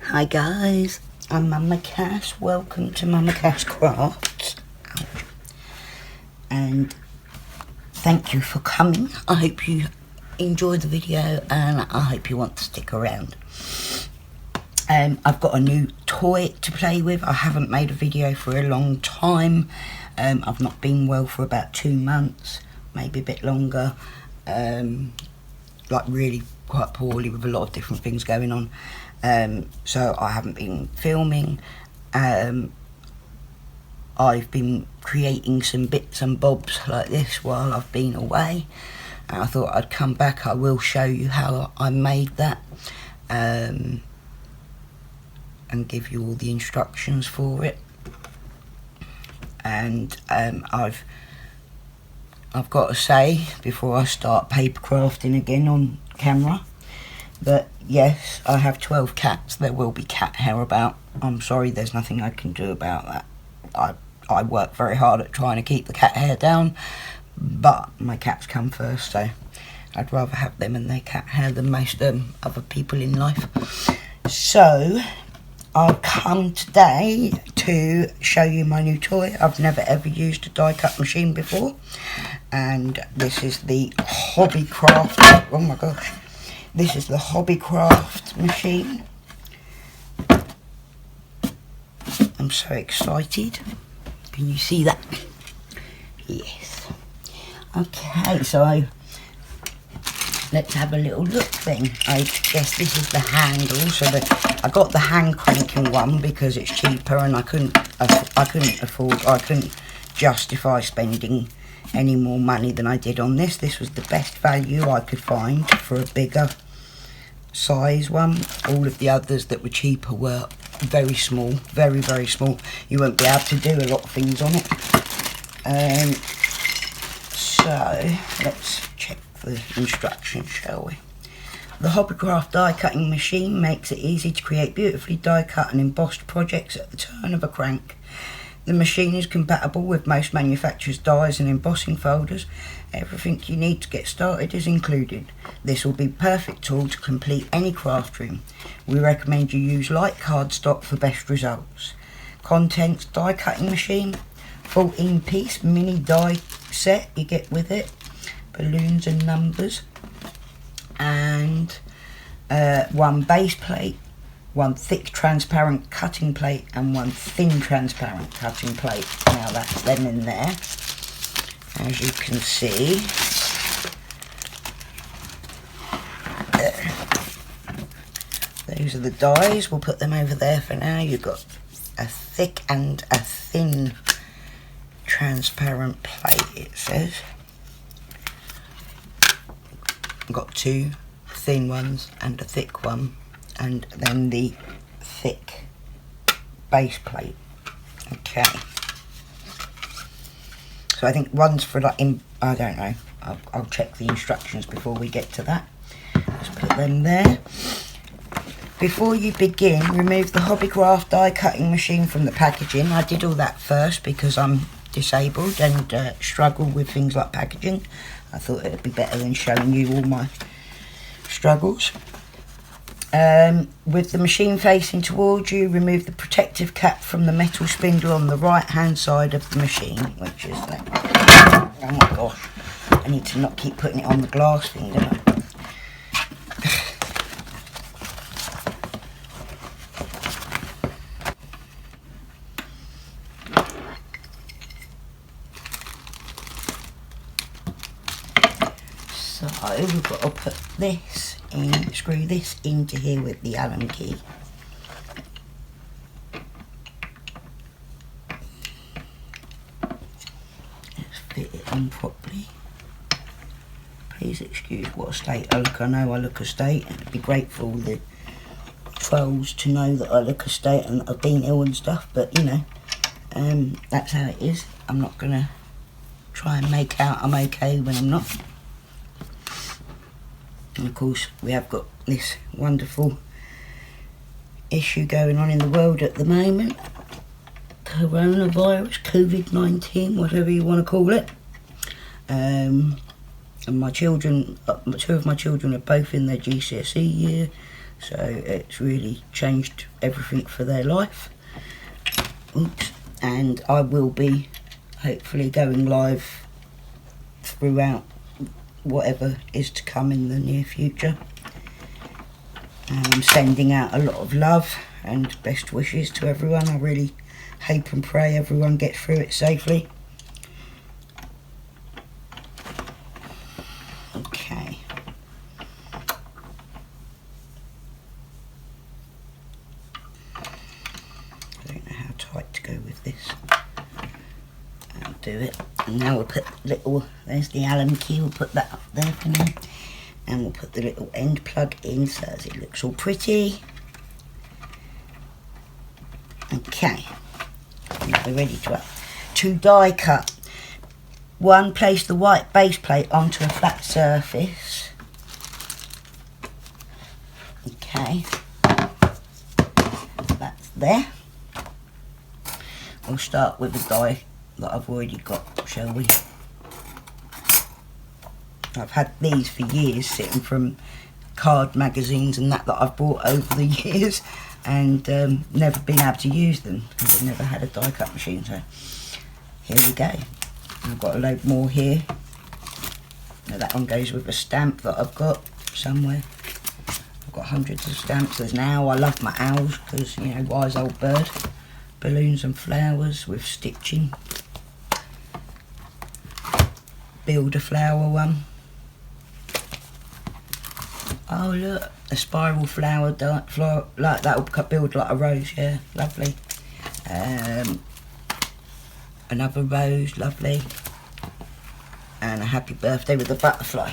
Hi guys, I'm Mama Cass. Welcome to Mama Cass Crafts. And thank you for coming. I hope you enjoyed the video and I hope you want to stick around. I've got a new toy to play with. I haven't made a video for a long time. I've not been well for about 2 months, maybe a bit longer. Like really quite poorly with a lot of different things going on. So I haven't been filming. I've been creating some bits and bobs like this while I've been away, and I thought I'd come back. I will show you how I made that, and give you all the instructions for it. And I've got to say before I start paper crafting again on camera that yes, I have 12 cats. There will be cat hair about. I'm sorry, there's nothing I can do about that. I work very hard at trying to keep the cat hair down, but my cats come first, so I'd rather have them and their cat hair than most other people in life. So I've come today to show you my new toy. I've never ever used a die cut machine before, and this is the Hobbycraft. Oh my gosh, this is the Hobbycraft machine. I'm so excited. Can you see that? Yes. Okay, so let's have a little look then. I guess this is the handle. So I got the hand cranking one because it's cheaper, and I couldn't justify spending any more money than I did on this. This was the best value I could find for a bigger size one. All of the others that were cheaper were very small, very small. You won't be able to do a lot of things on it. So let's check the instructions, shall we? The Hobbycraft die cutting machine makes it easy to create beautifully die cut and embossed projects at the turn of a crank. The machine is compatible with most manufacturers' dies and embossing folders. Everything you need to get started is included. This will be a perfect tool to complete any craft room. We recommend you use light cardstock for best results. Contents: die cutting machine, 14-piece mini die set you get with it, balloons and numbers, and one base plate, one thick transparent cutting plate, and one thin transparent cutting plate. Now that's them in there, as you can see. Those are the dies. We'll put them over there for now. You've got a thick and a thin transparent plate, it says. I've got 2 thin ones and a thick one, and then the thick base plate. Okay, so I think one's for like I don't know, I'll check the instructions before we get to that. Let's put them there. Before you begin, remove the Hobbycraft die cutting machine from the packaging. I did all that first because I'm disabled and struggle with things like packaging. I thought it would be better than showing you all my struggles. With the machine facing towards you, remove the protective cap from the metal spindle on the right hand side of the machine, which is that. Oh my gosh, I need to not keep putting it on the glass thing, don't I? So we've got to put this in, screw this into here with the Allen key. Let's fit it on properly. Please excuse what state I look. I know I look a state, and I'd be grateful the trolls to know that I look a state and I've been ill and stuff, but you know, that's how it is. I'm not gonna try and make out I'm okay when I'm not. And of course we have got this wonderful issue going on in the world at the moment. Coronavirus, COVID-19, whatever you want to call it. And my children, 2 of my children are both in their GCSE year. So it's really changed everything for their life. Oops. And I will be hopefully going live throughout whatever is to come in the near future. And I'm sending out a lot of love and best wishes to everyone. I really hope and pray everyone gets through it safely. Okay. I don't know how tight to go with this. I'll do it. And now we'll put little, there's the Allen key, we'll put that up there for now. And we'll put the little end plug in so as it looks all pretty. Okay. Now we're ready to die cut. One, place the white base plate onto a flat surface. Okay. That's there. We'll start with the die that I've already got, shall we? I've had these for years, sitting from card magazines and that I've bought over the years, and never been able to use them because I've never had a die cut machine. So here we go. I've got a load more here. Now that one goes with a stamp that I've got somewhere. I've got hundreds of stamps. There's an owl. I love my owls because, you know, wise old bird. Balloons and flowers with stitching. Build a flower one. Oh look, a spiral flower, like that will build like a rose, yeah, lovely. Another rose, lovely. And a happy birthday with a butterfly.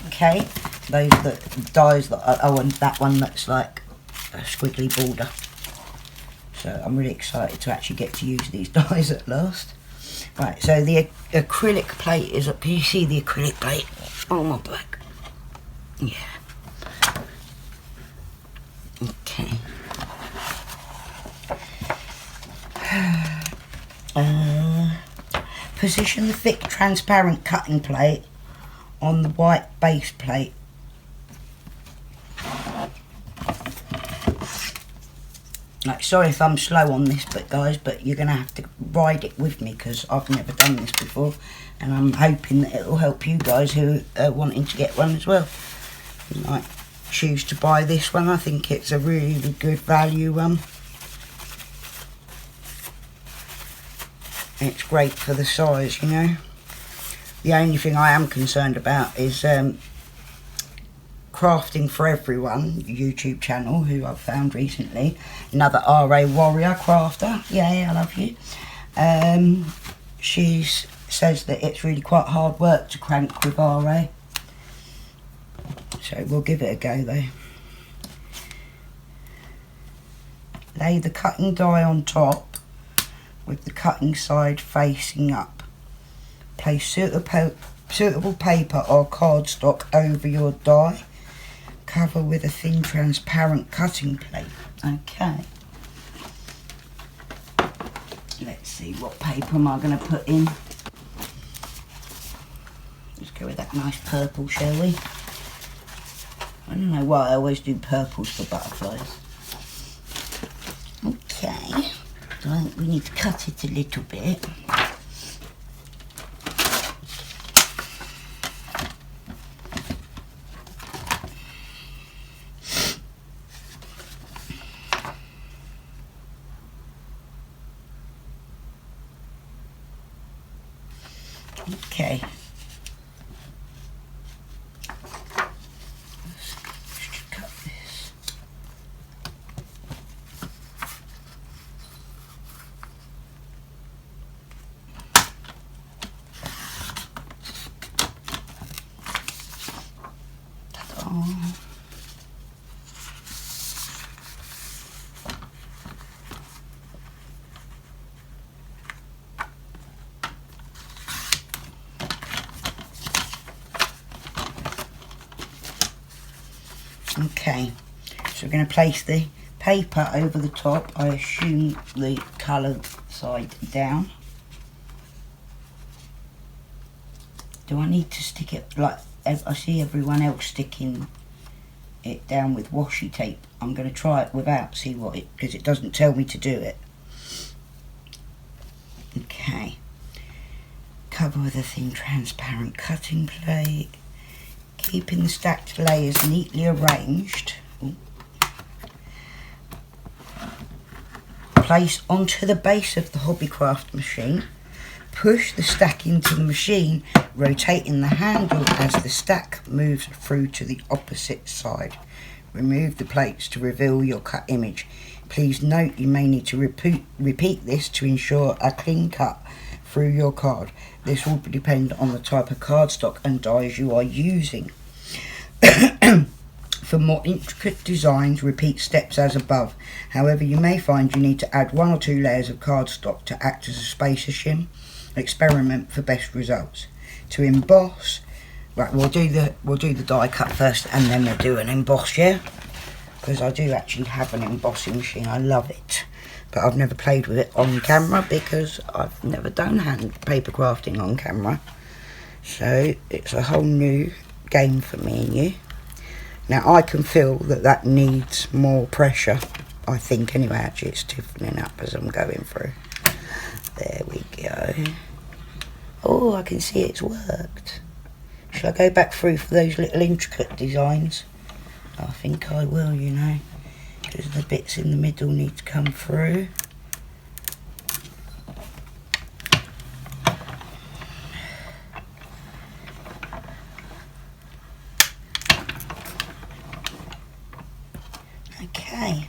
Okay, those are the dies that are, oh, and that one that's like a squiggly border. So I'm really excited to actually get to use these dies at last. Right, so the acrylic plate is up. Can you see the acrylic plate on my back? Yeah. Okay. Position the thick transparent cutting plate on the white base plate. Like, sorry if I'm slow on this bit, guys, but you're going to have to ride it with me because I've never done this before, and I'm hoping that it will help you guys who are wanting to get one as well. You might choose to buy this one. I think it's a really good value one. It's great for the size, you know. The only thing I am concerned about is Crafting for Everyone YouTube channel, who I've found recently, another RA Warrior crafter. Yeah, I love you. She says that it's really quite hard work to crank with RA. So we'll give it a go though. Lay the cutting die on top with the cutting side facing up. Place suitable paper or cardstock over your die. Cover with a thin transparent cutting plate. Okay. Let's see, what paper am I going to put in? Let's go with that nice purple, shall we? I don't know why I always do purples for butterflies. Okay. So I think we need to cut it a little bit. Okay. Let's cut this. Ta-da. Okay, so we're going to place the paper over the top. I assume the coloured side down. Do I need to stick it like I see everyone else sticking it down with washi tape. I'm going to try it without, see what it, because it doesn't tell me to do it. Okay, cover with a thin transparent cutting plate, keeping the stacked layers neatly arranged. Place onto the base of the Hobbycraft machine. Push the stack into the machine, rotating the handle as the stack moves through to the opposite side. Remove the plates to reveal your cut image. Please note you may need to repeat this to ensure a clean cut through your card. This will depend on the type of cardstock and dies you are using. For more intricate designs, repeat steps as above. However, you may find you need to add 1 or 2 layers of cardstock to act as a spacer shim. Experiment for best results. To emboss, right, we'll do the die cut first, and then we'll do an emboss, yeah? Because I do actually have an embossing machine. I love it, but I've never played with it on camera because I've never done hand paper crafting on camera. So it's a whole new game for me and you. Now I can feel that needs more pressure. I think anyway. Actually, it's stiffening up as I'm going through. There we go. Oh, I can see it's worked. Shall I go back through for those little intricate designs? I think I will, you know, because the bits in the middle need to come through. Okay,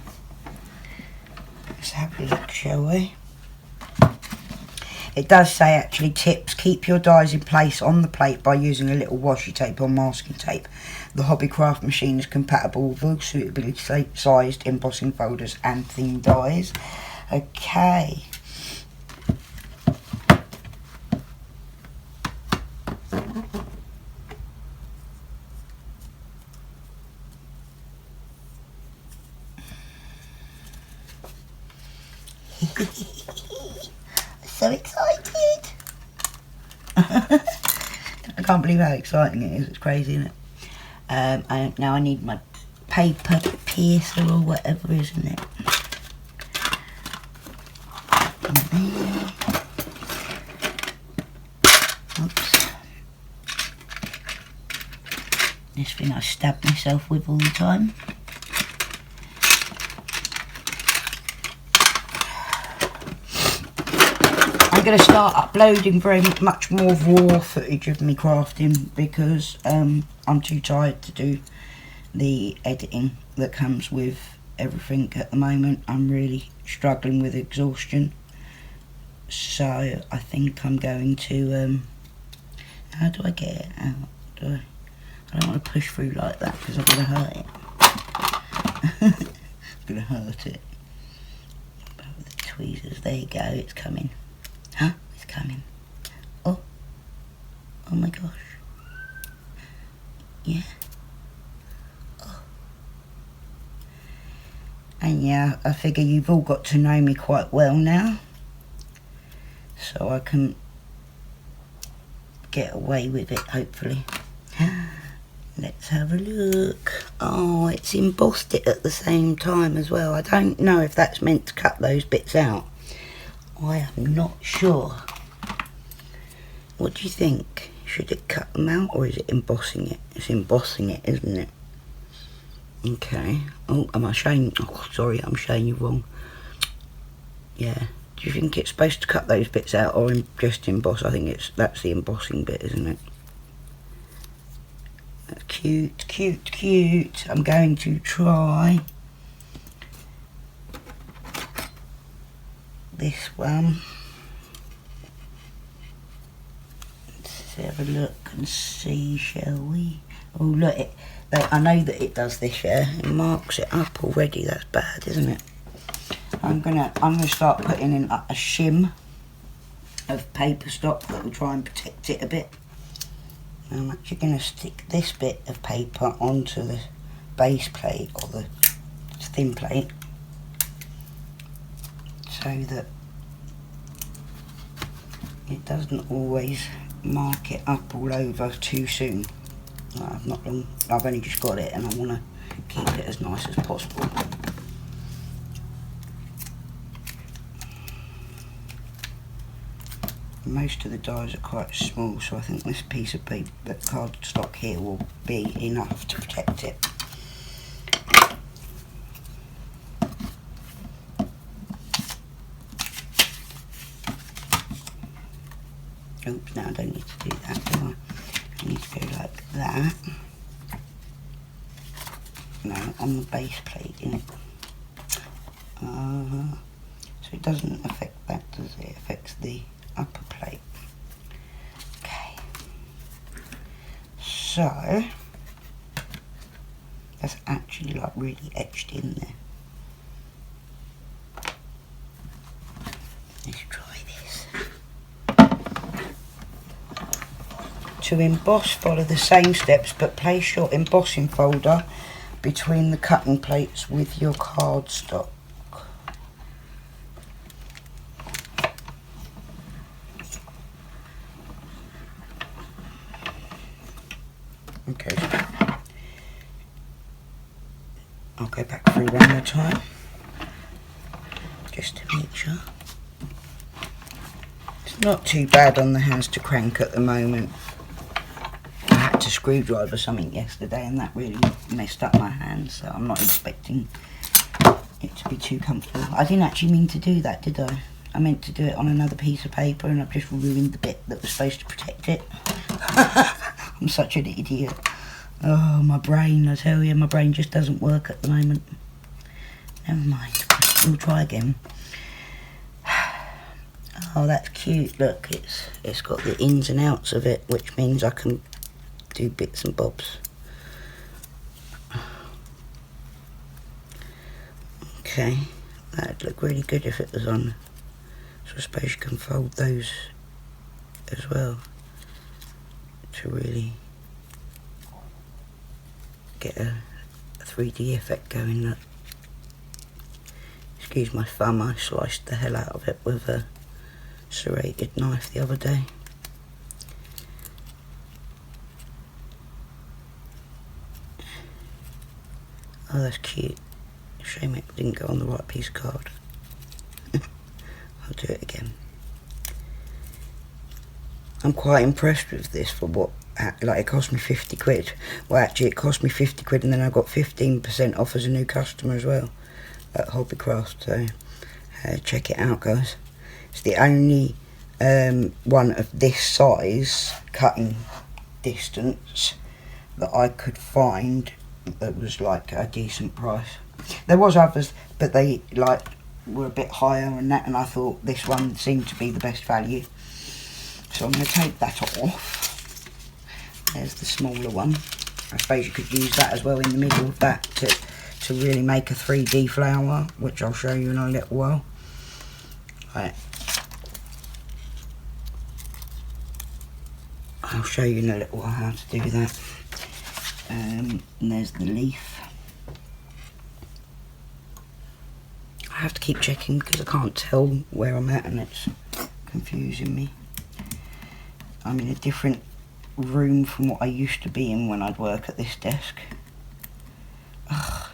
let's have a look, shall we? It does say actually tips, keep your dies in place on the plate by using a little washi tape or masking tape. The Hobbycraft machine is compatible with all suitably sized embossing folders and thin dies. Okay. So excited! I can't believe how exciting it is. It's crazy, isn't it? Now I need my paper piercer or whatever, isn't it? Oops. This thing I stab myself with all the time. I'm going to start uploading very much more raw footage of me crafting because I'm too tired to do the editing that comes with everything at the moment. I'm really struggling with exhaustion, so I think I'm going to how do I get it out? I don't want to push through like that because I'm going to hurt it. I'm going to hurt it. But with the tweezers, there you go, it's coming. Huh? It's coming. Oh. Oh my gosh. Yeah. Oh. And yeah, I figure you've all got to know me quite well now. So I can get away with it, hopefully. Let's have a look. Oh, it's embossed it at the same time as well. I don't know if that's meant to cut those bits out. I am not sure. What do you think? Should it cut them out or is it embossing it? It's embossing it, isn't it? Okay. Oh, am I showing? Oh, sorry, I'm showing you wrong. Yeah. Do you think it's supposed to cut those bits out or just emboss? I think that's the embossing bit, isn't it? That's cute, cute, cute. I'm going to try this one. Let's have a look and see, shall we? Oh look, I know that it does this, yeah. It marks it up already. That's bad, isn't it? I'm gonna start putting in a shim of paper stock that will try and protect it a bit. I'm actually gonna stick this bit of paper onto the base plate or the thin plate, so that it doesn't always mark it up all over too soon. I've only just got it and I want to keep it as nice as possible. Most of the dies are quite small, so I think this piece of paper, cardstock here, will be enough to protect it. Oops, now I don't need to do that, do I? I need to go like that. No, on the base plate, innit? So it doesn't affect that, does it? It affects the upper plate. Okay. So, that's actually like really etched in there. Let's try this. To emboss, follow the same steps, but place your embossing folder between the cutting plates with your cardstock. Okay, I'll go back through one more time, just to make sure. It's not too bad on the hands to crank at the moment. I had to screwdriver something yesterday and that really messed up my hands, so I'm not expecting it to be too comfortable. I didn't actually mean to do that, did I? I meant to do it on another piece of paper and I've just ruined the bit that was supposed to protect it. I'm such an idiot. Oh, my brain, I tell you, my brain just doesn't work at the moment. Never mind, we'll try again. Oh, that's cute, look, it's got the ins and outs of it, which means I can do bits and bobs. Okay, that'd look really good if it was on. So I suppose you can fold those as well to really get a 3D effect going. Look. Excuse my thumb, I sliced the hell out of it with a serrated knife the other day. Oh, that's cute. Shame it didn't go on the right piece of card. I'll do it again. I'm quite impressed with this for what, like, it cost me 50 quid. Well, actually it cost me 50 quid and then I got 15% off as a new customer as well at Hobbycraft, so check it out, guys. It's the only one of this size cutting distance that I could find that was like a decent price. There was others, but they like were a bit higher and that, and I thought this one seemed to be the best value. So I'm going to take that off. There's the smaller one. I suppose you could use that as well in the middle of that to really make a 3D flower, which I'll show you in a little while. Right. I'll show you in a little while how to do that. And there's the leaf. I have to keep checking because I can't tell where I'm at and it's confusing me. I'm in a different room from what I used to be in when I'd work at this desk. Ugh.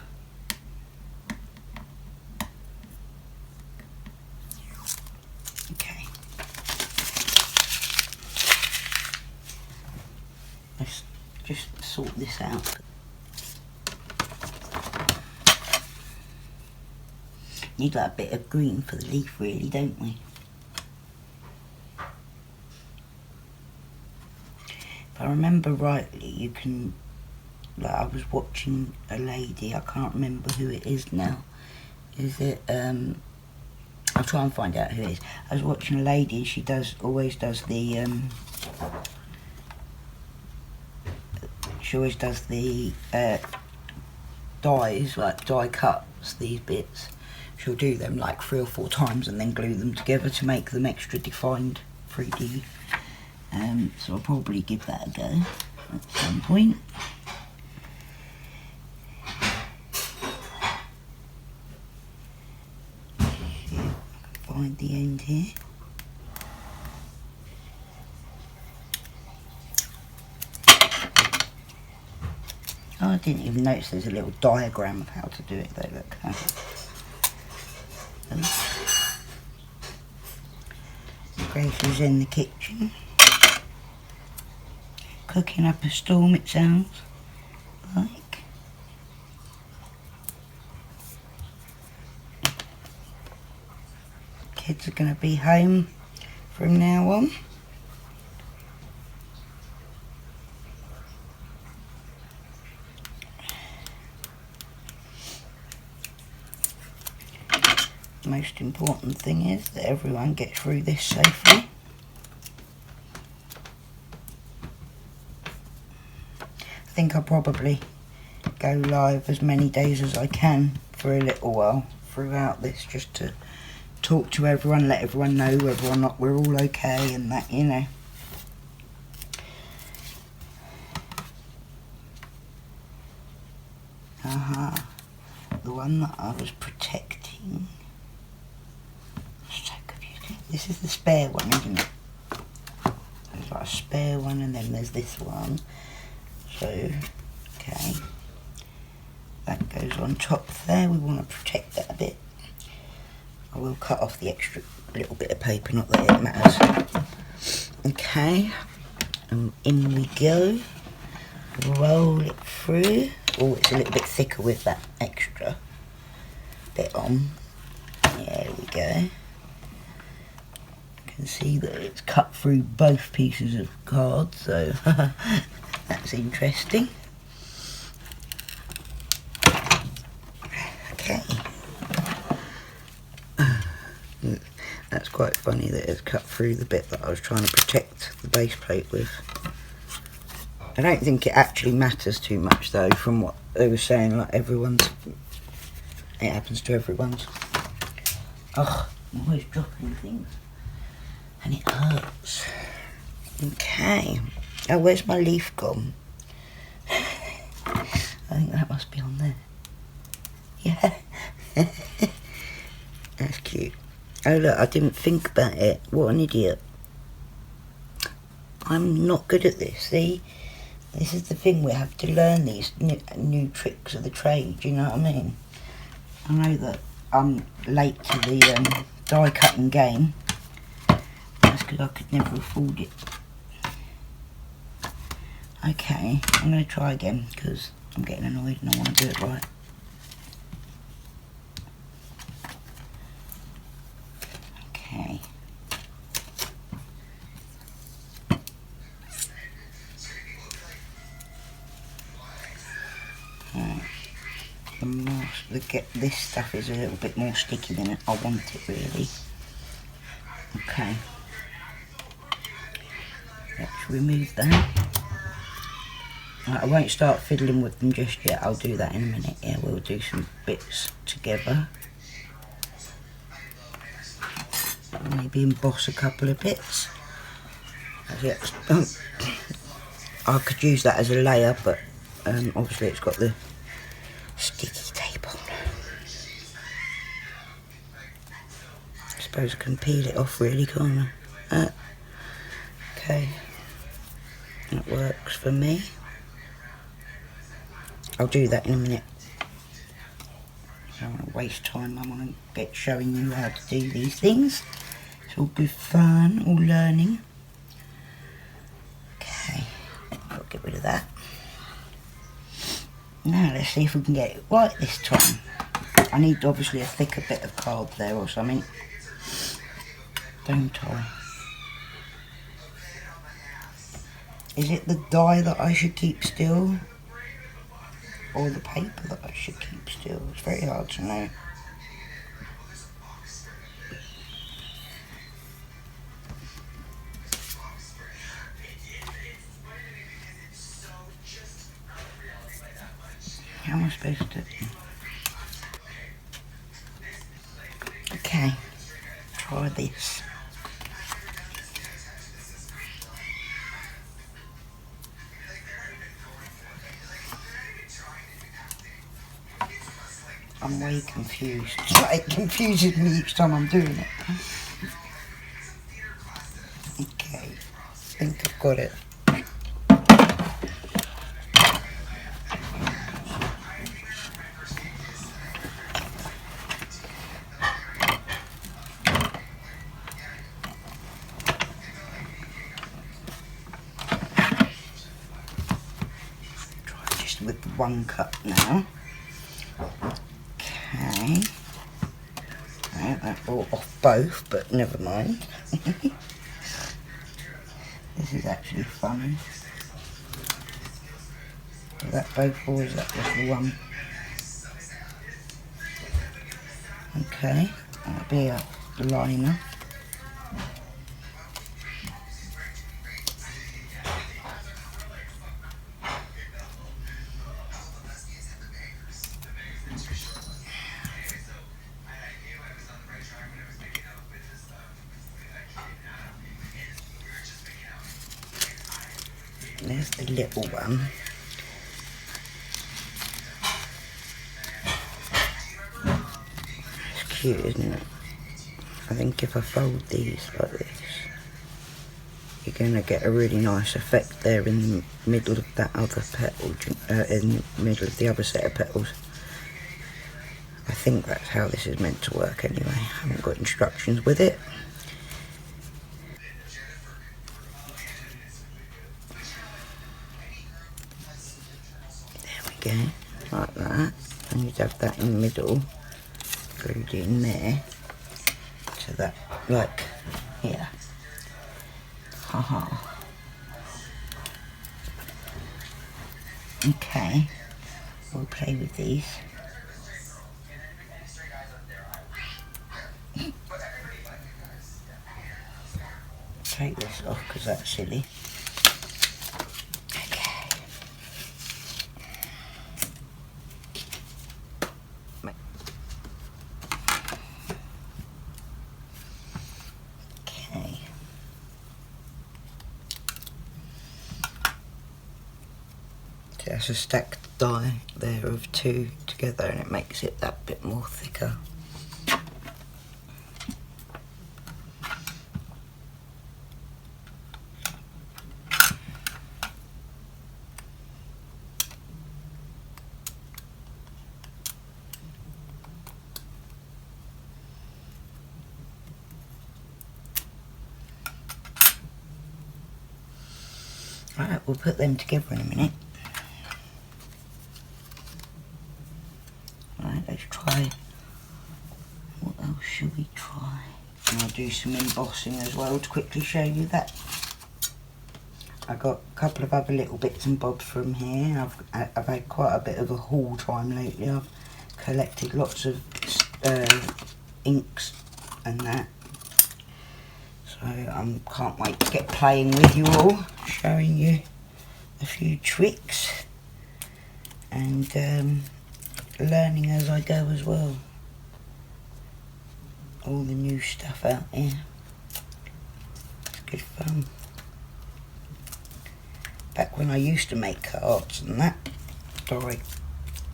Okay. Let's just sort this out. Need like a bit of green for the leaf, really, don't we? If I remember rightly, you can, like, I was watching a lady, I can't remember who it is now. Is it, I'll try and find out who it is. I was watching a lady, she always does the dies, like die cuts, these bits. She'll do them like 3 or 4 times and then glue them together to make them extra defined 3D. So I'll probably give that a go at some point. See if I can find the end here. Oh I didn't even notice there's a little diagram of how to do it though, look. Grace is in the kitchen, cooking up a storm, it sounds like. Kids are going to be home from now on. The most important thing is that everyone gets through this safely. I think I'll probably go live as many days as I can for a little while throughout this, just to talk to everyone, let everyone know whether or not we're all okay and that, you know. The one that I was protecting. So confusing. This is the spare one, isn't it? There's like a spare one and then there's this one. So, okay. That goes on top there. We want to protect that a bit. I will cut off the extra little bit of paper, not that it matters. Okay, and in we go. Roll it through. Oh, it's a little bit thicker with that extra bit on. There we go. You can see that it's cut through both pieces of card, so that's interesting. Okay. That's quite funny that it's cut through the bit that I was trying to protect the base plate with. I don't think it actually matters too much though, from what they were saying, like everyone's, it happens to everyone's. Ugh, I'm always dropping things and it hurts. Okay, oh, where's my leaf gone? I think that must be on there. Yeah. That's cute. Oh look, I didn't think about it. What an idiot. I'm not good at this, see? This is the thing, we have to learn these new tricks of the trade, you know what I mean? I know that I'm late to the die cutting game. That's because I could never afford it. Okay, I'm going to try again because I'm getting annoyed and I want to do it right. Okay. This stuff is a little bit more sticky than I want it really. Okay. Let's remove that. Right, I won't start fiddling with them just yet, I'll do that in a minute. Yeah, we'll do some bits together. Maybe emboss a couple of bits. I could use that as a layer, but obviously it's got the sticky tape on. I suppose I can peel it off really, can't I? Okay, that works for me. I'll do that in a minute. I don't want to waste time, I want to get showing you how to do these things. It's all good fun, all learning. Okay, I'll get rid of that. Now let's see if we can get it right this time. I need obviously a thicker bit of card there or something, don't I? Is it the die that I should keep still? Or the paper that I should keep still? It's very hard to know. How am I supposed to? Okay, try this. I'm way confused. It's like it confuses me each time I'm doing it. Okay, I think I've got it. with the one cut now. Okay. That brought off both, but never mind. This is actually funny. Is that both or is that just the one? Okay, that'll be a liner. There's the little one. It's cute, isn't it? I think if I fold these like this, you're going to get a really nice effect there in the middle of that other petal, in the middle of the other set of petals. I think that's how this is meant to work anyway. I haven't got instructions with it. There we go, like that. And you'd have that in the middle, glued in there. So that, like, here. Haha. Okay, we'll play with these. Take this off because that's silly. Okay. Okay. So that's a stacked die there of two together and it makes it that bit more thicker. Right, we'll put them together in a minute. Right, let's try. What else should we try? And I'll do some embossing as well to quickly show you that. I got a couple of other little bits and bobs from here. I've had quite a bit of a haul time lately. I've collected lots of inks and that. So I can't wait to get playing with you all, showing you a few tricks and learning as I go as well. All the new stuff out there. It's good fun. Back when I used to make cards and that, die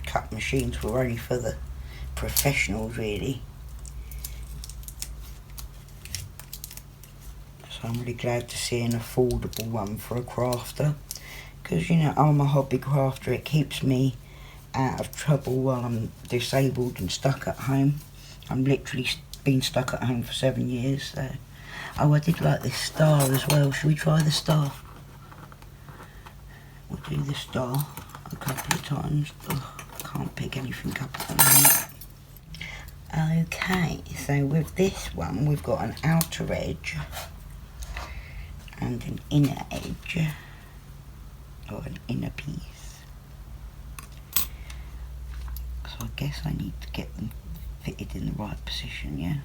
cut machines were only for the professionals really. So I'm really glad to see an affordable one for a crafter, because you know I'm a hobby crafter. It keeps me out of trouble while I'm disabled and stuck at home. I'm literally been stuck at home for 7 years. So. Oh, I did like this star as well. Should we try the star? We'll do the star a couple of times. Ugh, I can't pick anything up at the moment. Okay, so with this one we've got an outer edge and an inner edge, or an inner piece. So I guess I need to get them fitted in the right position, yeah?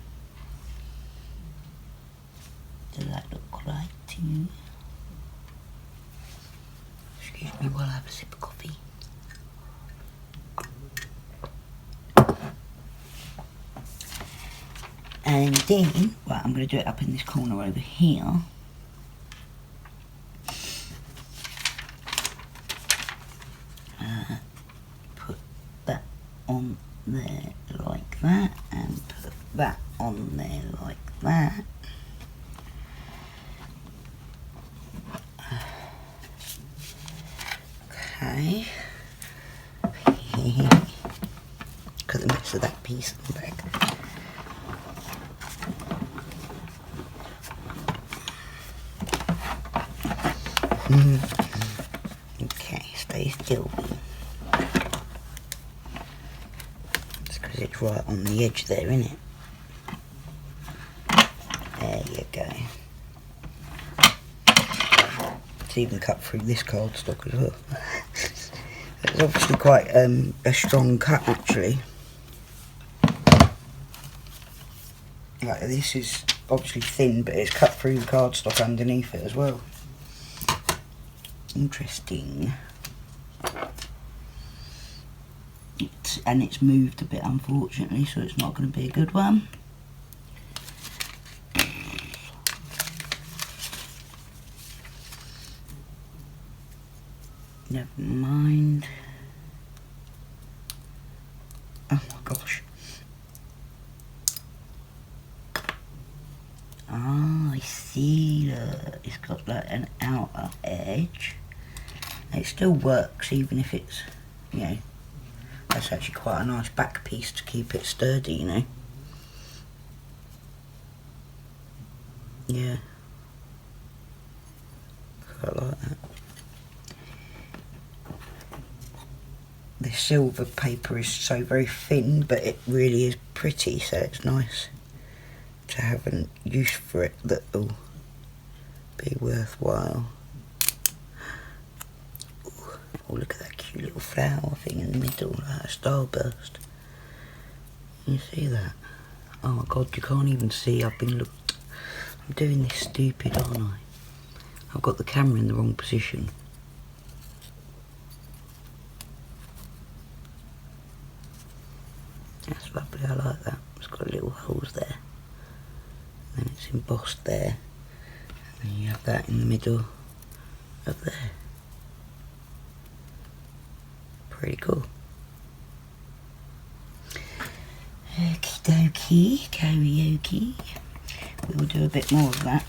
Does that look right to you? Excuse me while I have a sip of coffee. And then, well, I'm going to do it up in this corner over here. Put that on there like that, and put that on there like that. Okay. Cut the mess of that piece on the back. Okay, stay still. because it's right on the edge there, isn't it? There you go. It's even cut through this cardstock as well. It's obviously quite a strong cut actually. Like this is obviously thin, but it's cut through the cardstock underneath it as well. Interesting. And it's moved a bit unfortunately, so it's not going to be a good one. Never mind. Oh my gosh. Ah, I see that it's got like an outer edge. It still works even if it's, you know, that's actually quite a nice back piece to keep it sturdy, you know. Yeah. Quite like that. The silver paper is so very thin, but it really is pretty, so it's nice to have a use for it that will be worthwhile. Ooh, oh, look at that cute little flower thing in the middle, like a starburst. Can you see that? Oh my god, you can't even see. I'm doing this stupid, aren't I? I've got the camera in the wrong position. That's lovely, I like that. It's got little holes there. And it's embossed there. And then you have that in the middle of there. Pretty cool. Okie dokie, karaoke. We will do a bit more of that.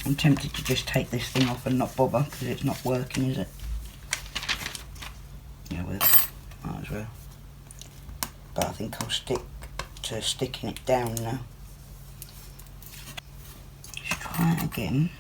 I'm tempted to just take this thing off and not bother because it's not working, is it? Yeah, well, might as well. But I think I'll stick to sticking it down now. Let's try it again.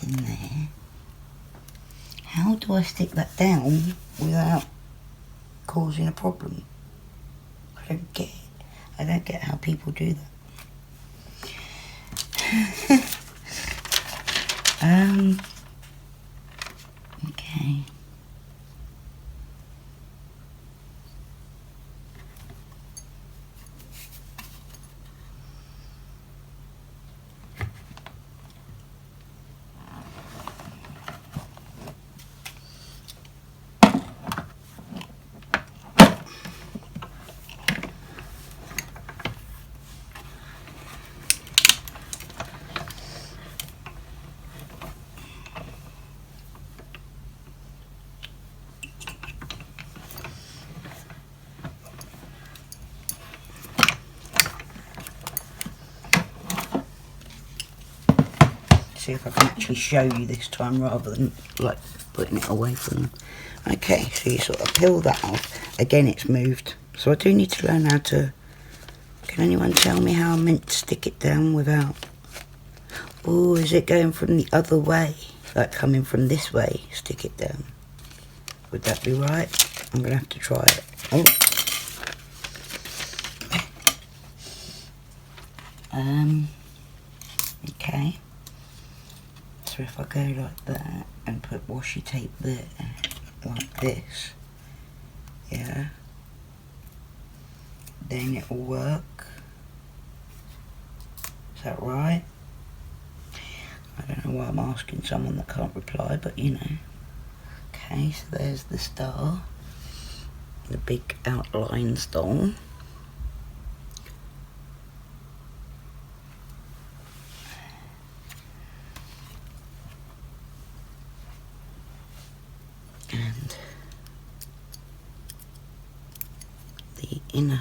In there. How do I stick that down without causing a problem? I don't get it. I don't get how people do that. Okay. See if I can actually show you this time rather than like putting it away from them. Okay, so you sort of peel that off. Again, it's moved. So I do need to learn how to... Can anyone tell me how I'm meant to stick it down without... Oh, is it going from the other way? Like coming from this way, stick it down. Would that be right? I'm going to have to try it. Oh. Okay. So if I go like that and put washi tape there, like this, yeah, then it will work. Is that right? I don't know why I'm asking someone that can't reply, but you know. Okay, so there's the star, the big outline stone.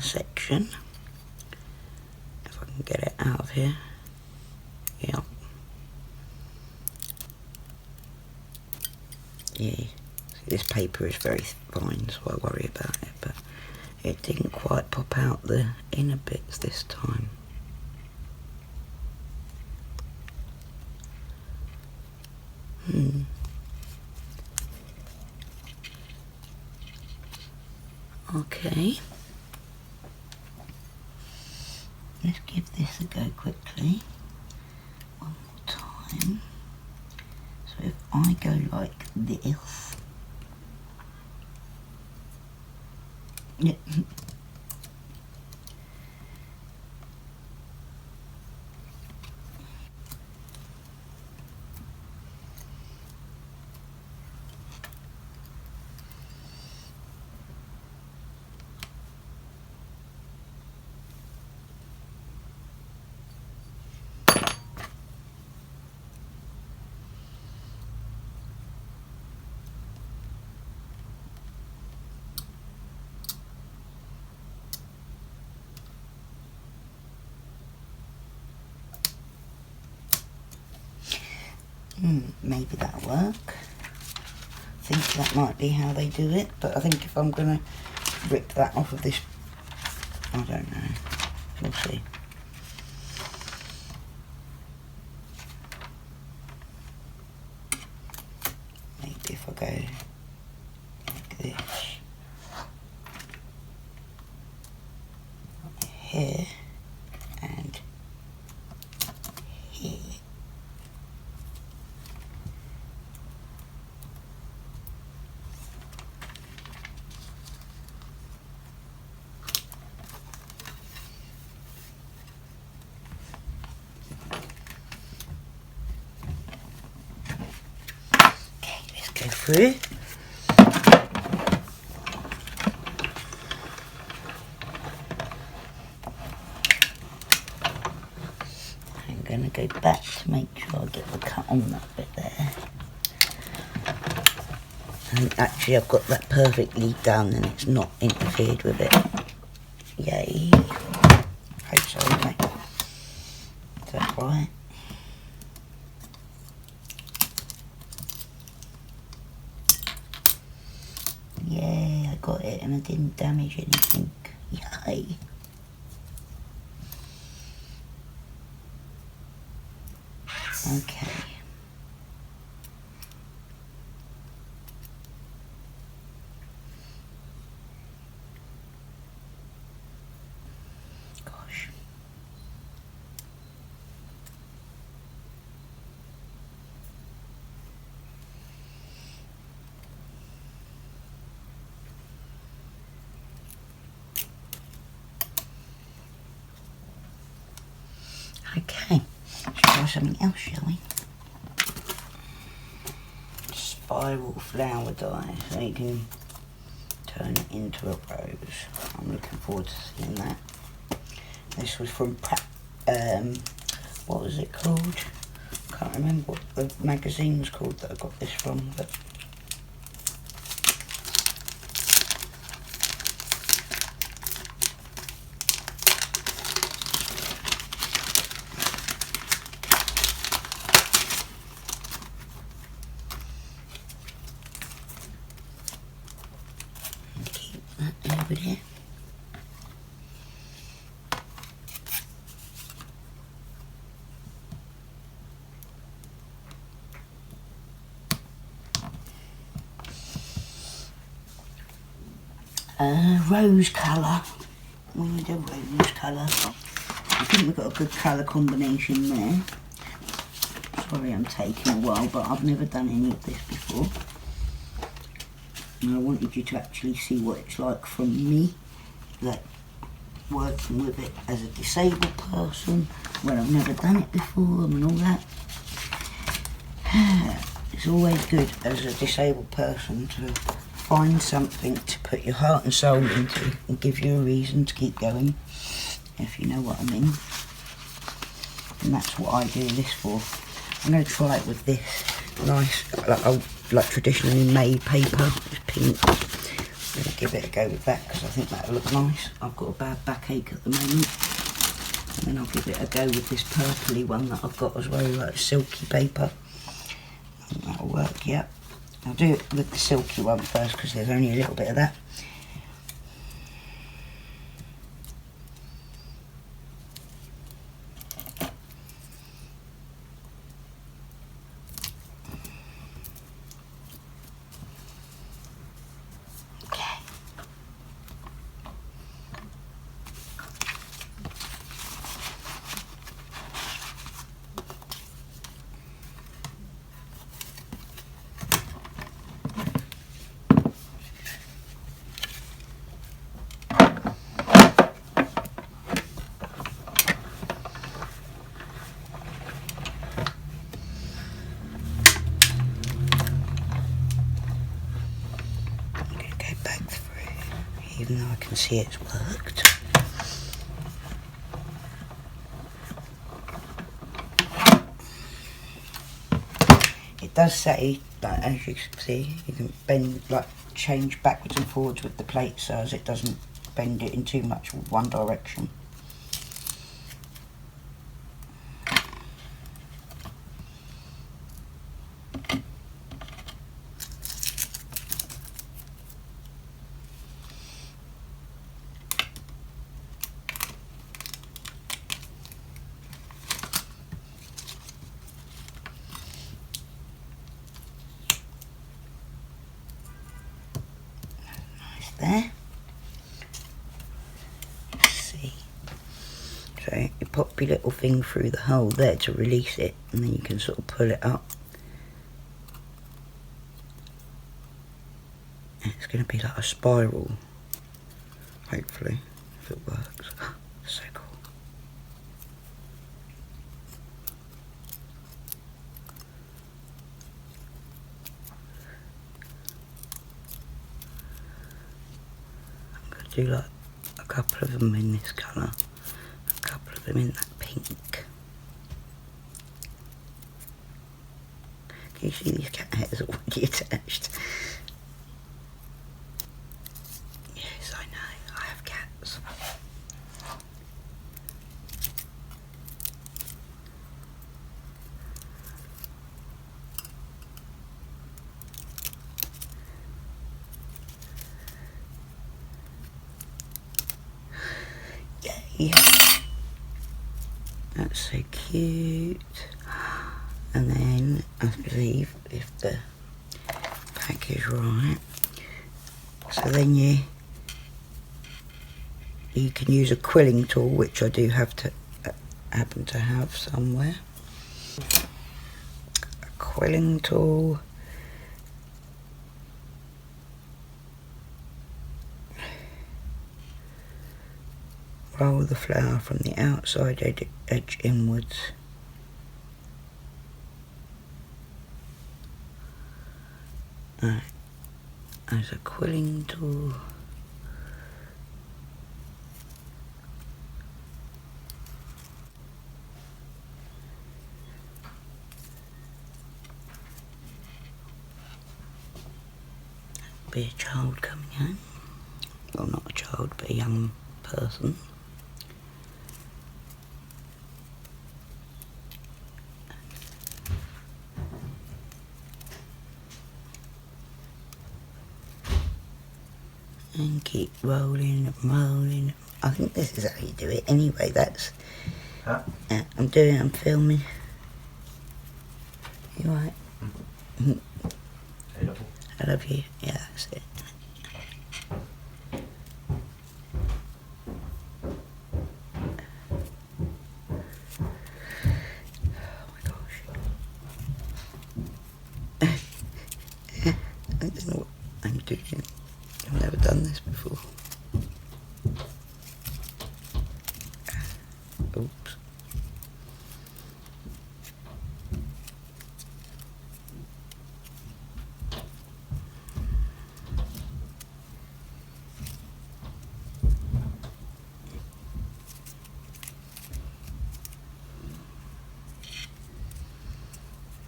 section. If I can get it out of here. Yeah. Yeah. This paper is very fine, so I worry about it, but it didn't quite pop out the inner bits this time. Okay. Let's give this a go quickly. One more time. So if I go like this. Yeah. Maybe that'll work. I think that might be how they do it, but I think if I'm going to rip that off of this, I don't know. We'll see. Maybe if I go like this, here, and here. Go through. I'm going to go back to make sure I get the cut on that bit there. And actually I've got that perfectly done and it's not interfered with it. Yay. Hope so anyway. Is that right? Yeah, I got it and I didn't damage anything. Yay. Okay. Gosh. Okay, let's try something else, shall we? Spiral flower die, so you can turn it into a rose. I'm looking forward to seeing that. This was from what was it called? Can't remember what the magazine was called that I got this from, but over there. Rose colour. We need a rose colour. I think we've got a good colour combination there. Sorry I'm taking a while, but I've never done any of this before. And I wanted you to actually see what it's like from me, like working with it as a disabled person, when I've never done it before and all that. It's always good as a disabled person to find something to put your heart and soul into and give you a reason to keep going, if you know what I mean. And that's what I do this for. I'm going to try it with this nice, like traditionally made paper. It's pink. going to give it a go with that because I think that'll look nice. I've got a bad backache at the moment. And then I'll give it a go with this purpley one that I've got as well, like silky paper. I think that'll work, yeah. I'll do it with the silky one first because there's only a little bit of that. Even though I can see it's worked. It does say that, as you can see, you can bend, like change backwards and forwards with the plate so as it doesn't bend it in too much one direction. There. Let's see. So you pop your little thing through the hole there to release it, and then you can sort of pull it up. And it's going to be like a spiral, hopefully, if it works. So cool. Do like a couple of them in this colour, a couple of them in that pink. Can you see these cat hairs already attached? Yes, I know, I have cats. Yeah. That's so cute. And then I believe if the pack is right, so then you can use a quilling tool, which I do have to happen to have somewhere. A quilling tool. Roll the flower from the outside edge inwards. Right, there's a quilling tool. Be a child coming home. Well, not a child, but a young person. And keep rolling and rolling. I think this is how you do it anyway. That's I'm filming. You alright? I love you. Yeah, that's it. Oh my gosh. I don't know what I'm doing. I've never done this before. Oops.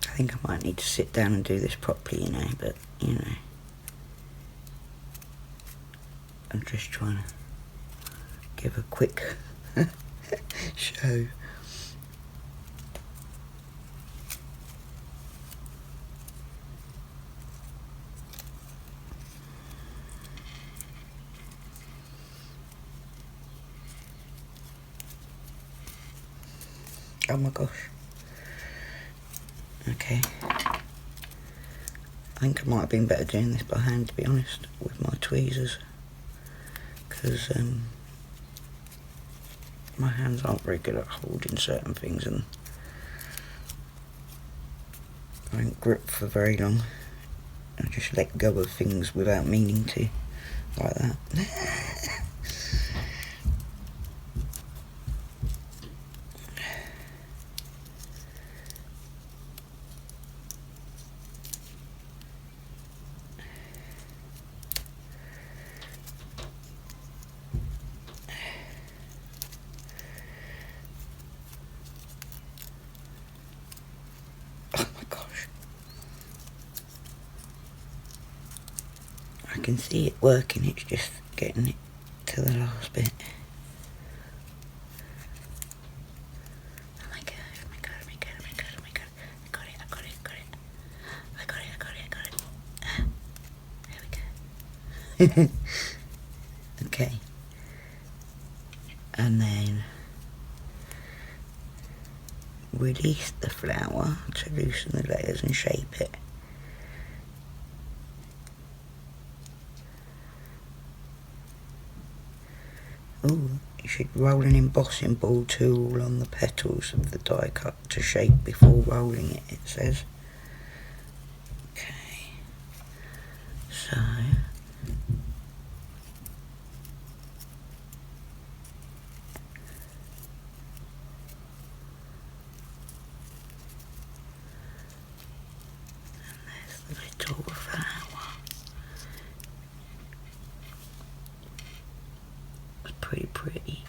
I think I might need to sit down and do this properly, you know, but, you know. I'm just trying to give a quick show. Oh my gosh. Okay. I think I might have been better doing this by hand, to be honest, with my tweezers. Because my hands aren't very good at holding certain things, and I don't grip for very long. I just let go of things without meaning to, like that. I can see it working, it's just getting it to the last bit. Oh my god, oh my god, oh my god, oh my god, oh my god. I got it. There we go. Okay. And then release the flower to loosen the layers and shape it. Ooh, you should roll an embossing ball tool on the petals of the die cut to shape before rolling it, it says. Okay, so and there's the little flower. Pretty.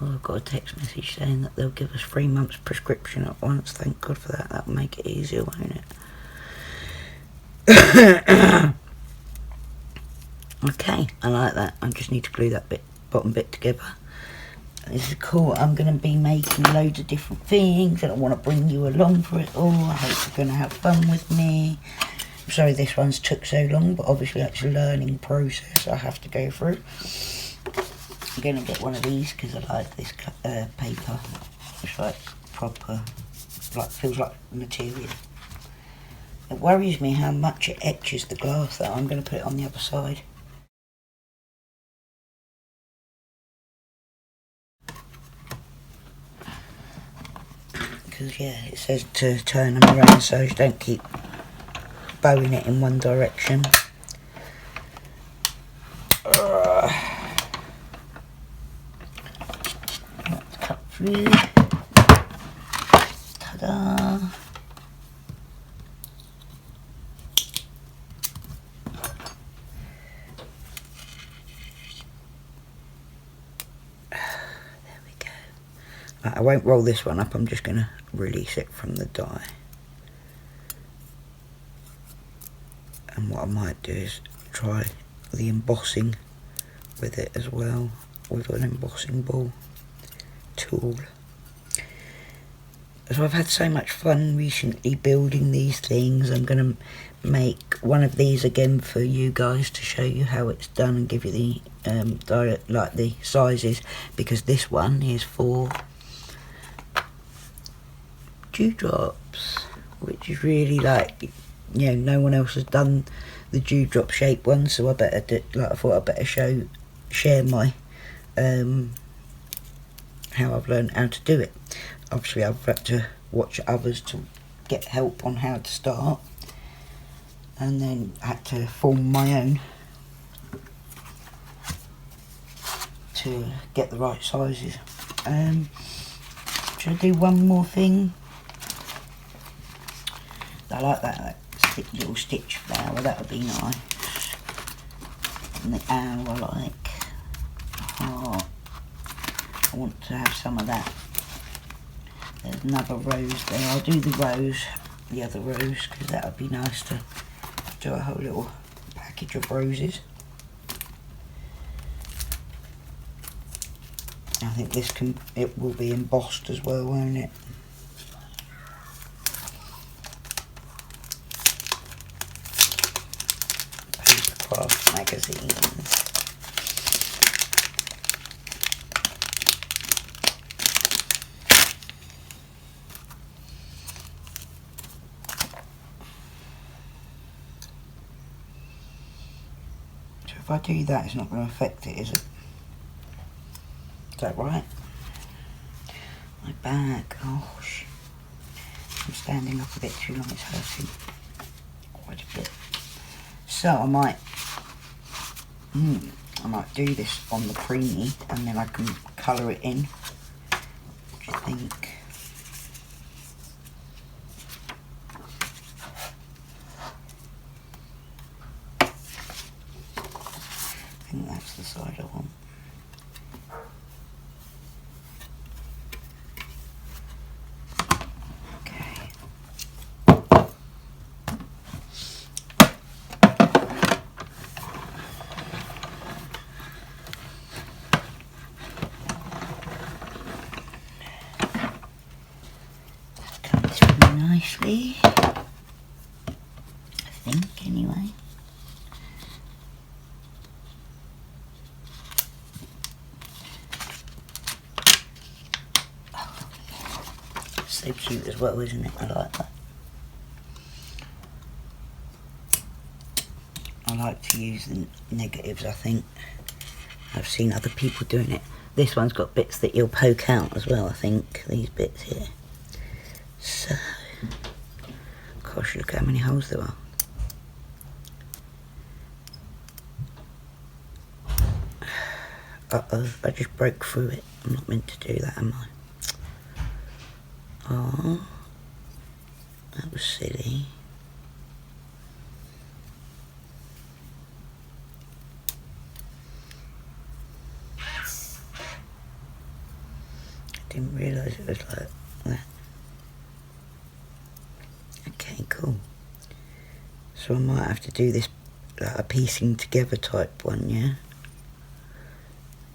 Oh, I've got a text message saying that they'll give us 3 months prescription at once. Thank God for that. That'll make it easier, won't it? Okay, I like that. I just need to glue that bottom bit together. This is cool. I'm going to be making loads of different things, and I want to bring you along for it all. I hope you're going to have fun with me. I'm sorry this one's took so long, but obviously that's a learning process I have to go through. I'm going to get one of these because I like this paper. It's like proper, like feels like material. It worries me how much it etches the glass though. I'm going to put it on the other side. Because yeah, it says to turn them around so you don't keep bowing it in one direction. Let's cut through. Ta-da! There we go. I won't roll this one up, I'm just going to release it from the die. And what I might do is try the embossing with it as well, with an embossing ball tool. So I've had so much fun recently building these things. I'm going to make one of these again for you guys to show you how it's done and give you the like the sizes, because this one is for dewdrops, which is really like, you know, no one else has done the dewdrop shape one, so I better do, like I thought I'd better share my how I've learned how to do it. Obviously I've had to watch others to get help on how to start, and then had to form my own to get the right sizes. Should I do one more thing? I like that little stitch flower, that would be nice. And the owl I like. Heart. I want to have some of that. There's another rose there. I'll do the rose the other rose, because that would be nice to do a whole little package of roses. I think this it will be embossed as well, won't it? Hobbycraft magazines. So if I do that, it's not going to affect it, is it? Is that right? My back, gosh. I'm standing up a bit too long, it's hurting quite a bit. So I might do this on the creamy and then I can colour it in. What do you think? I think that's the side I want. Nicely, I think, anyway. Oh, so cute as well, isn't it? I like that. I like to use the negatives, I think. I've seen other people doing it. This one's got bits that you'll poke out as well, I think. These bits here. So, gosh, look how many holes there are. Uh-oh, I just broke through it. I'm not meant to do that, am I? Oh, that was silly. I didn't realise it was like that. Okay, cool. So I might have to do this like a piecing together type one, yeah?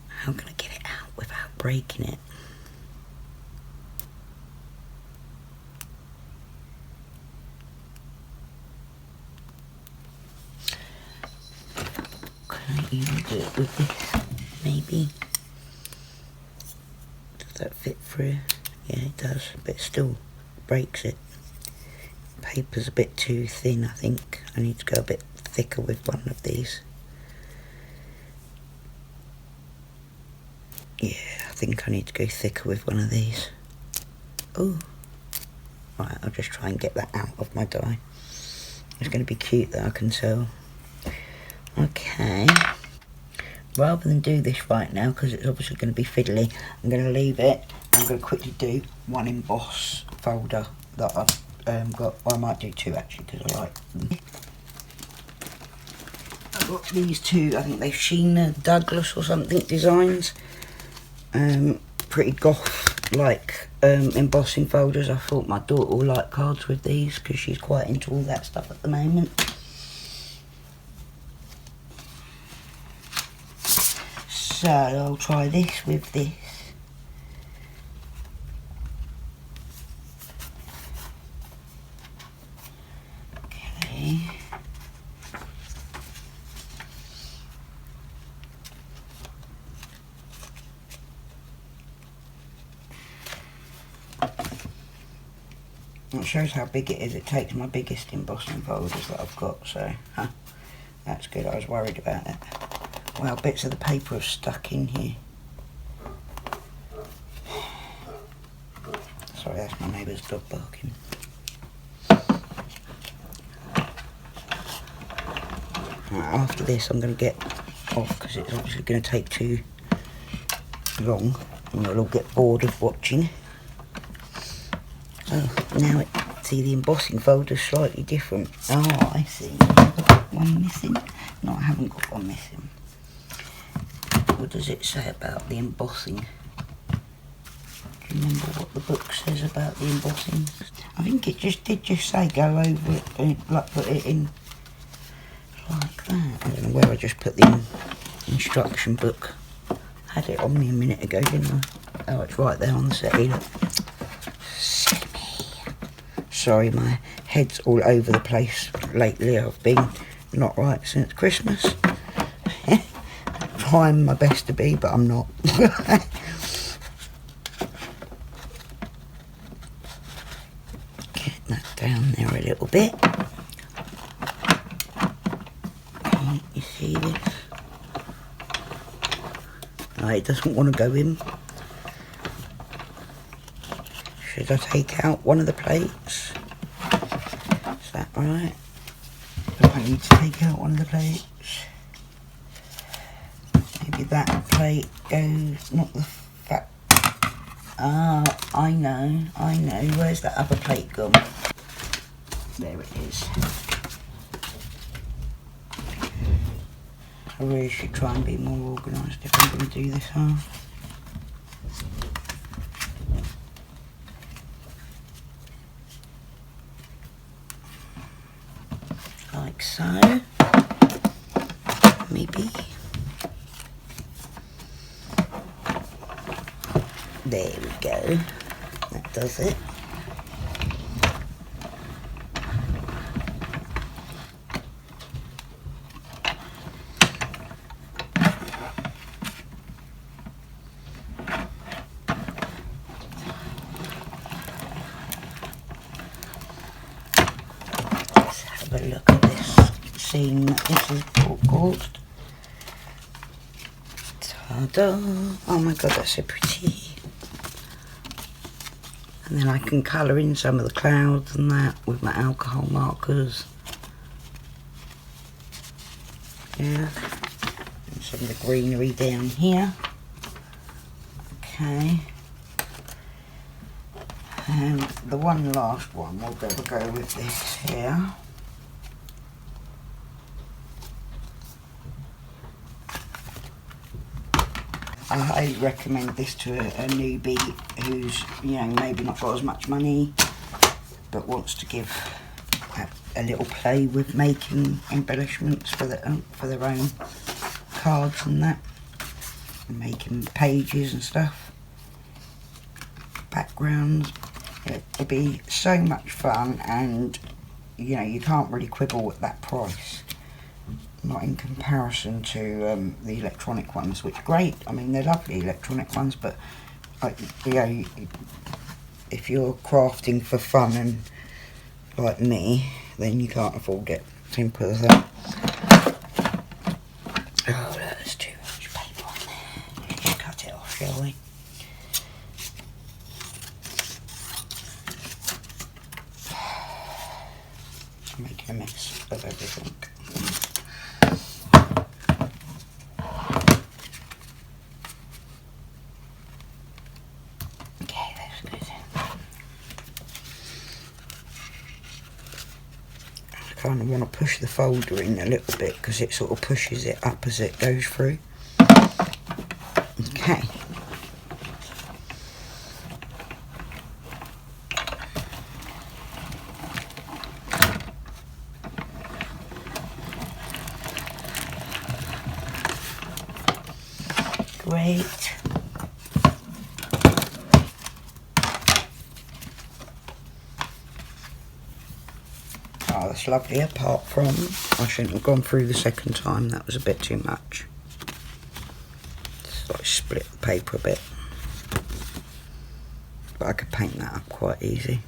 How can I get it out without breaking it? Can I even do it with this? Maybe? Does that fit through? Yeah, it does, but it still breaks it. Paper's a bit too thin, I think. I need to go a bit thicker with one of these. Yeah, I think I need to go thicker with one of these. Oh, right, I'll just try and get that out of my die. It's going to be cute though, I can tell. Okay. Rather than do this right now, because it's obviously going to be fiddly, I'm going to leave it. I'm going to quickly do one emboss folder that I've got. Well, I might do two actually, because I like them. I've got these two, I think they're Sheena Douglas or something designs. Pretty goth like embossing folders. I thought my daughter will like cards with these because she's quite into all that stuff at the moment. So I'll try this with this. Okay. It shows how big it is. It takes my biggest embossing folders that I've got, so that's good. I was worried about it. Well, bits of the paper have stuck in here. Sorry, that's my neighbour's dog barking. Right, after this I'm going to get off because it's obviously going to take too long and you'll all get bored of watching. Oh, now see the embossing folder's slightly different. Oh, I see. I've got one missing. No, I haven't got one missing. What does it say about the embossing? Do you remember what the book says about the embossing? I think it just did just say go over it and like put it in like that. I don't know where I just put the instruction book. Had it on me a minute ago, didn't I? Oh, it's right there on the settee. Look. Silly me. Sorry, my head's all over the place lately. I've been not right since Christmas. Trying my best to be, but I'm not. Get that down there a little bit. Okay, you see this? No, it doesn't want to go in. Should I take out one of the plates? Is that right? Do I need to take out one of the plates? Maybe that plate goes, not the fat. Ah, I know. Where's that other plate gone? There it is. I really should try and be more organised if I'm going to do this half. Like so. Maybe. There we go. That does it. Let's have a look at this scene that this is caused. Ta-da! Oh my god, that's so pretty. And then I can colour in some of the clouds and that with my alcohol markers. Yeah. And some of the greenery down here. Okay. And the one last one, we'll go with this here. I highly recommend this to a newbie who's, you know, maybe not got as much money but wants to give a little play with making embellishments for their own cards and that, and making pages and stuff, backgrounds. It'll be so much fun, and you know, you can't really quibble at that price. Not in comparison to the electronic ones, which are great. I mean, they're lovely electronic ones, but you know, if you're crafting for fun and like me, then you can't afford it. Simple as that. Oh, there's too much paper on there. Let's just cut it off, shall we? I'm making a mess of everything. I kind of want to push the folder in a little bit because it sort of pushes it up as it goes through. Okay. Great. Oh, that's lovely, apart from I shouldn't have gone through the second time, that was a bit too much. Just like split the paper a bit. But I could paint that up quite easy.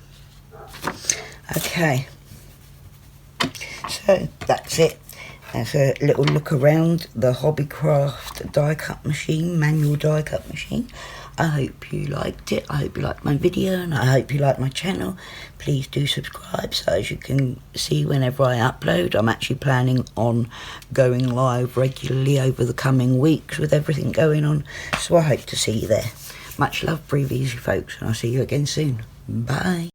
Okay. So that's it. That's a little look around the Hobbycraft die cut machine, manual die cut machine. I hope you liked it. I hope you liked my video, and I hope you like my channel. Please do subscribe so as you can see whenever I upload. I'm actually planning on going live regularly over the coming weeks with everything going on. So I hope to see you there. Much love, breathe easy folks, and I'll see you again soon. Bye.